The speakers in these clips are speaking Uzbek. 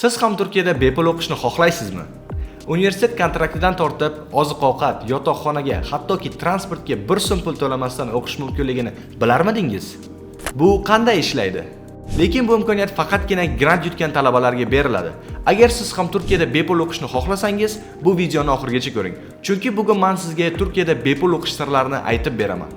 Siz ham Turkiyada bepul o'qishni xohlaysizmi? Universitet kontraktidan tortib, oziq-ovqat, yotoqxonaga, hattoki transportga 1 so'm pul to'lamasdan o'qish mumkinligini bilarmidingiz? Bu qanday ishlaydi? Lekin bu imkoniyat faqatgina grant yutgan talabalarga beriladi. Agar siz ham Turkiyada bepul o'qishni xohlasangiz, bu videoni oxirigacha ko'ring. Chunki bugun men sizga Turkiyada bepul o'qish sirlarini aytib beraman.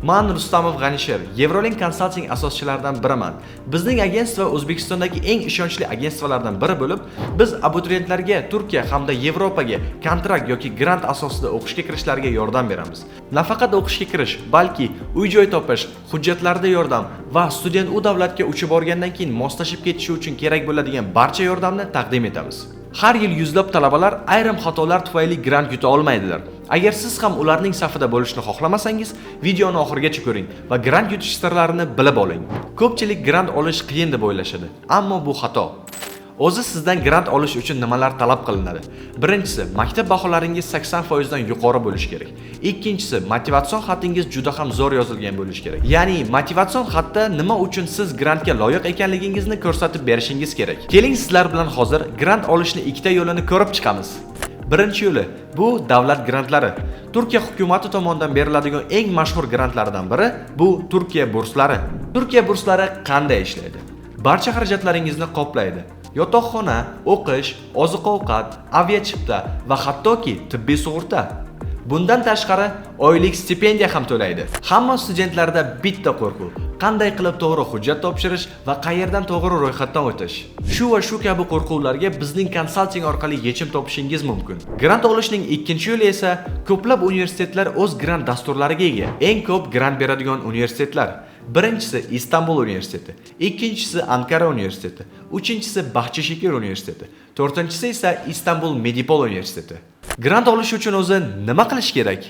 Men Rustamov G'anisher, Eurolink Consulting asoschilaridan biriman. Bizning agentство O'zbekistondagi eng ishonchli agentstvolardan biri bo'lib, biz abituriyentlarga Turkiya hamda Yevropaga kontrakt yoki grant asosida o'qishga kirishlariga yordam beramiz. Nafaqat o'qishga kirish, balki uy-joy topish, hujjatlarda yordam va student u davlatga uchib borgandan keyin moslashib ketishi uchun kerak bo'ladigan barcha yordamni taqdim etamiz. Har yil yuzlab talabalar ayrim xatolar tufayli grant yuta olmaydilar. Agar siz ham ularning safida bo'lishni xohlamasangiz, videoni oxirigacha ko'ring va grant yutish sirlarini bilib oling. Ko'pchilik grant olish qiyin deb o'ylashadi, ammo bu xato. O'zi sizdan grant olish uchun nimalar talab qilinadi? Birinchisi, maktab baholaringiz 80% dan yuqori bo'lishi kerak. Ikkinchisi, motivatsion xatingiz juda ham zo'r yozilgan bo'lishi kerak. Ya'ni motivatsion xatda nima uchun siz grantga loyiq ekanligingizni ko'rsatib berishingiz kerak. Keling sizlar bilan hozir grant olishni ikkita yo'lini ko'rib chiqamiz. Birinchi yo'li bu davlat grantlari. Turkiya hukumatı tomonidan beriladigan eng mashhur grantlardan biri bu Turkiya burslari. Turkiya burslari qanday ishlaydi? Barcha xarajatlaringizni qoplaydi. Yotoqxona, o'qish, oziq-ovqat, aviachipta va hattoki tibbiy sug'urta. Bundan tashqari oylik stipendiya ham to'laydi. Hamma studentlarda bitta qo'rquv: qanday qilib to'g'ri hujjat topshirish va qayerdan to'g'ri ro'yxatdan o'tish. Shu va shu kabi qo'rquvlarga bizning konsalting orqali yechim topishingiz mumkin. Grant olishning ikkinchi yo'li esa ko'plab universitetlar o'z grant dasturlariga ega. Eng ko'p grant beradigan universitetlar: birinchisi Istanbul universiteti, ikkinchisi Ankara universiteti, uchinchisi Bahçeşehir universiteti, to'rtinchisi esa Istanbul Medipol universiteti. Grant olish uchun o'zi nima qilish kerak?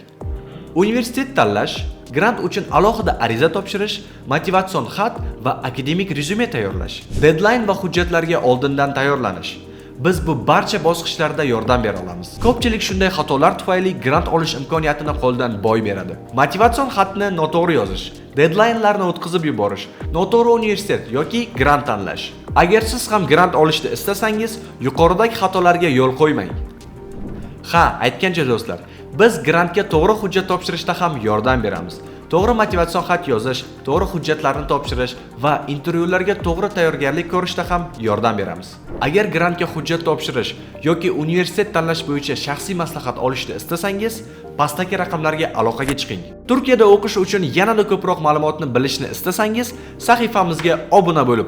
Universitet tanlash, grant uchun alohida ariza topshirish, motivatsion xat va akademik rezyume tayyorlash, deadline va hujjatlarga oldindan tayyorlanish. Biz bu barcha bosqichlarda yordam bera olamiz. Ko'pchilik shunday xatolar tufayli grant olish imkoniyatini qo'ldan boy beradi. Motivatsion xatni noto'g'ri yozish, deadlinelarni o'tkazib yuborish, noto'g'ri universitet yoki grant tanlash. Agar siz ham grant olishni istasangiz, yuqoridagi xatolarga yo'l qo'ymang. Ha, aytgancha do'stlar, biz grantga to'g'ri hujjat topshirishda ham yordam beramiz. To'g'ri motivatsion xat yozish, to'g'ri hujjatlarni topshirish va intervyularga to'g'ri tayyorgarlik ko'rishda ham yordam beramiz. Agar grantga hujjat topshirish yoki universitet tanlash bo'yicha shaxsiy maslahat olishni istasangiz, pastdagi raqamlarga aloqaga chiqing. Turkiyada o'qish uchun yanada ko'proq ma'lumotni bilishni istasangiz, sahifamizga obuna bo'lib